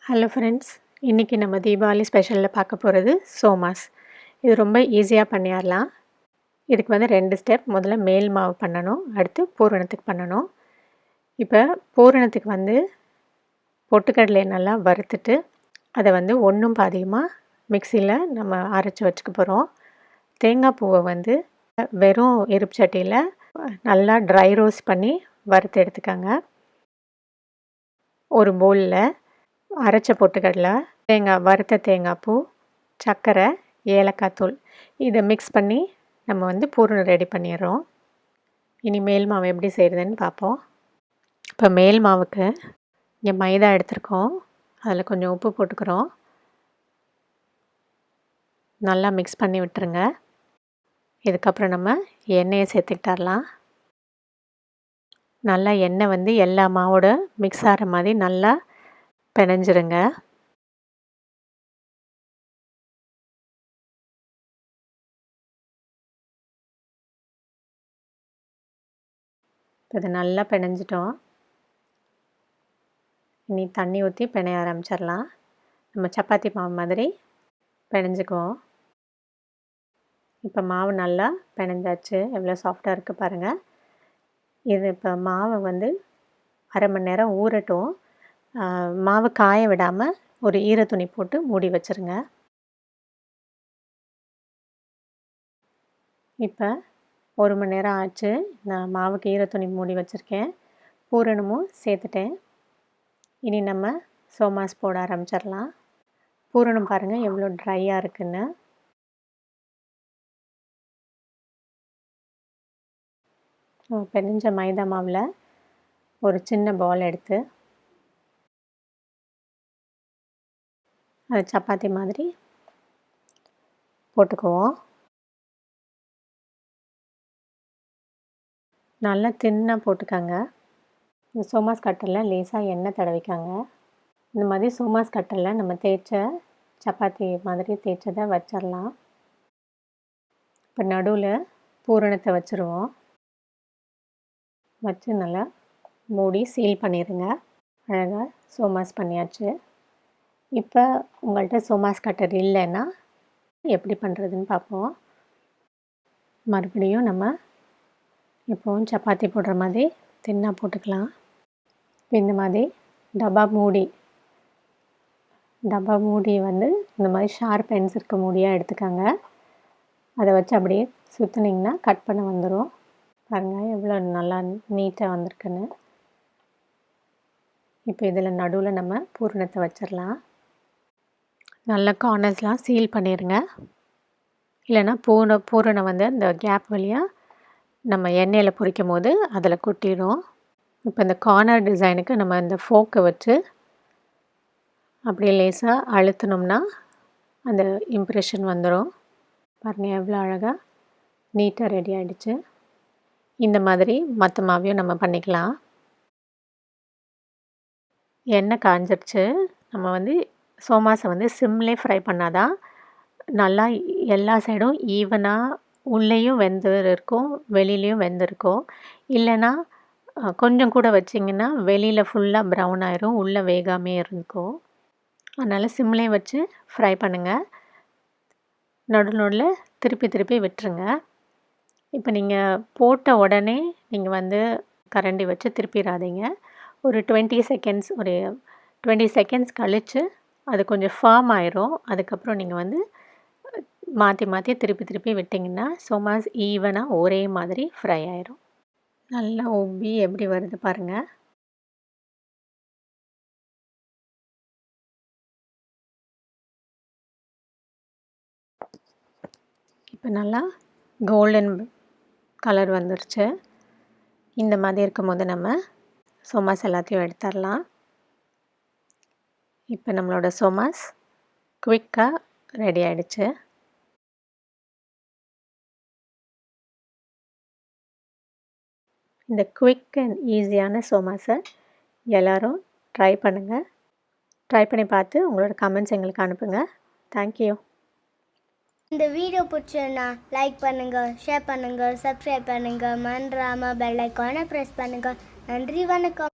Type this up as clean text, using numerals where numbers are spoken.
Hello friends, இன்றைக்கி நம்ம தீபாவளி ஸ்பெஷலில் பார்க்க போகிறது சோமாஸ். இது ரொம்ப ஈஸியாக பண்ணிடலாம். இதுக்கு வந்து 2 ஸ்டெப். முதல்ல மேல் மாவு பண்ணணும், அடுத்து பூரணத்துக்கு பண்ணணும். இப்போ பூரணத்துக்கு வந்து பொட்டுக்கடலையை நல்லா வறுத்துட்டு அதை வந்து ஒன்றும் பாதியமாக மிக்சியில் நம்ம அரைச்சி வச்சுக்க போகிறோம். தேங்காய் பூவை வந்து வெறும் இருப்பு சட்டியில் நல்லா ட்ரை ரோஸ்ட் பண்ணி வறுத்து எடுத்துக்கோங்க. ஒரு பவுலில் அரைச்ச பொட்டுக்கடலை, வறுத்த தேங்காய் பூ, சர்க்கரை, ஏலக்காய் தூள் இதை மிக்ஸ் பண்ணி நம்ம வந்து பூரணம் ரெடி பண்ணிடுறோம். இனி மேல் மாவு எப்படி செய்கிறதுன்னு பார்ப்போம். இப்போ மேல் மாவுக்கு இங்கே மைதா எடுத்துருக்கோம், அதில் கொஞ்சம் உப்பு போட்டுக்கிறோம். நல்லா மிக்ஸ் பண்ணி விட்டுருங்க. இதுக்கப்புறம் நம்ம எண்ணெயை சேர்த்துக்கிட்டரலாம். நல்லா எண்ணெய் வந்து எல்லா மாவோட மிக்ஸ் ஆகிற மாதிரி நல்லா பிணைஞ்சிருங்க. இதை நல்லா பிணைஞ்சிட்டோம். இனி தண்ணி ஊற்றி பிணைய ஆரம்பிச்சிடலாம். நம்ம சப்பாத்தி மாவு மாதிரி பிணைஞ்சிக்குவோம். இப்போ மாவு நல்லா பிணைஞ்சாச்சு. எவ்வளோ சாஃப்டாக இருக்குது பாருங்கள். இது இப்போ மாவை வந்து அரை மணி நேரம் ஊறட்டும். மாவு காய விடாமல் ஒரு ஈரத்துணி போட்டு மூடி வச்சுருங்க. இப்போ 1 மணி நேரம் ஆச்சு. நான் மாவுக்கு ஈரத்துணி மூடி வச்சுருக்கேன். பூரணமும் சேர்த்துட்டேன். இனி நம்ம சோமாஸ் போட ஆரம்பிச்சிடலாம். பூரணம் பாருங்கள் எவ்வளோ ட்ரையாக இருக்குன்னு. பிணைஞ்ச மைதா மாவில் ஒரு சின்ன பால் எடுத்து அது சப்பாத்தி மாதிரி போட்டுக்குவோம். நல்லா தின்னாக போட்டுக்கோங்க. இந்த சோமாஸ் கட்டரில் லேசாக எண்ணெய் தடவிக்காங்க. இந்த மாதிரி சோமாஸ் கட்டரில் நம்ம தேய்ச்ச சப்பாத்தி மாதிரி தேய்ச்சதை வச்சிடலாம். இப்போ நடுவில் பூரணத்தை வச்சுருவோம். வச்சு நல்லா மூடி சீல் பண்ணிடுங்க. அழகாக சோமாஸ் பண்ணியாச்சு. இப்போ உங்கள்கிட்ட சோமாஸ் கட்டர் இல்லைன்னா எப்படி பண்ணுறதுன்னு பார்ப்போம். மறுபடியும் நம்ம இப்போவும் சப்பாத்தி போடுற மாதிரி தின்னாக போட்டுக்கலாம். இந்த மாதிரி டப்பா மூடி வந்து இந்த மாதிரி ஷார்ப் எண்ட்ஸ் இருக்க மூடியாக எடுத்துக்கோங்க. அதை வச்சு அப்படியே சுற்றுனிங்கன்னா கட் பண்ண வந்துடும். பாருங்கள் எவ்வளோ நல்லா நீட்டாக வந்திருக்குன்னு. இப்போ இதில் நடுவில் நம்ம பூரணத்தை வச்சிடலாம். நல்லா கார்னர்ஸ்லாம் சீல் பண்ணிடுங்க. இல்லைன்னா பூரணம் வந்து அந்த கேப் வழியாக நம்ம எண்ணெயில் பொரிக்கும் போது அதில் கொட்டிடும். இப்போ இந்த கார்னர் டிசைனுக்கு நம்ம இந்த ஃபோக்கை வச்சு அப்படியே லேசாக அழுத்தினோம்னா அந்த இம்ப்ரெஷன் வந்துடும். பாருங்கள் எவ்வளோ அழகாக நீட்டாக ரெடி ஆகிடுச்சு. இந்த மாதிரி மற்ற மாவையும் நம்ம பண்ணிக்கலாம். எண்ணெய் காஞ்சிடுச்சு. நம்ம வந்து சோமாஸை வந்து சிம்லே ஃப்ரை பண்ணாதான் நல்லா எல்லா சைடும் ஈவனாக உள்ளேயும் வெந்து இருக்கும், வெளியிலையும் வெந்திருக்கும். இல்லைன்னா கொஞ்சம் கூட வச்சிங்கன்னா வெளியில் ஃபுல்லாக ப்ரௌன் ஆயிரும், உள்ளே வேகாமே இருக்கும். அதனால் சிம்லே வச்சு ஃப்ரை பண்ணுங்கள். நடுவில் திருப்பி விட்டுருங்க. இப்போ நீங்கள் போட்ட உடனே நீங்கள் வந்து கரண்டி வச்சு திருப்பிடாதீங்க. ஒரு 20 செகண்ட்ஸ் கழித்து அது கொஞ்சம் ஃபார்ம் ஆயிரும். அதுக்கப்புறம் நீங்கள் வந்து மாற்றி திருப்பி விட்டிங்கன்னா சோமாஸ் ஈவனாக ஒரே மாதிரி ஃப்ரை ஆயிரும். நல்லா உப்பி எப்படி வருது பாருங்கள். இப்போ நல்லா கோல்டன் கலர் வந்துருச்சு. இந்த மாதிரி இருக்கும்போது நம்ம சோமாஸ் எல்லாத்தையும் எடுத்துடலாம். இப்போ நம்மளோட சோமாஸ் குவிக்காக ரெடி ஆகிடுச்சு. இந்த குவிக் அண்ட் ஈஸியான சோமாஸை எல்லோரும் ட்ரை பண்ணுங்கள். ட்ரை பண்ணி பார்த்து உங்களோட கமெண்ட்ஸ் எங்களுக்கு அனுப்புங்க. தேங்க்யூ. இந்த வீடியோ பிடிச்சதுன்னா லைக் பண்ணுங்கள், ஷேர் பண்ணுங்கள், சப்ஸ்கிரைப் பண்ணுங்கள், மறந்துடாமல் பெல் ஐக்கானை ப்ரெஸ் பண்ணுங்கள். நன்றி, வணக்கம்.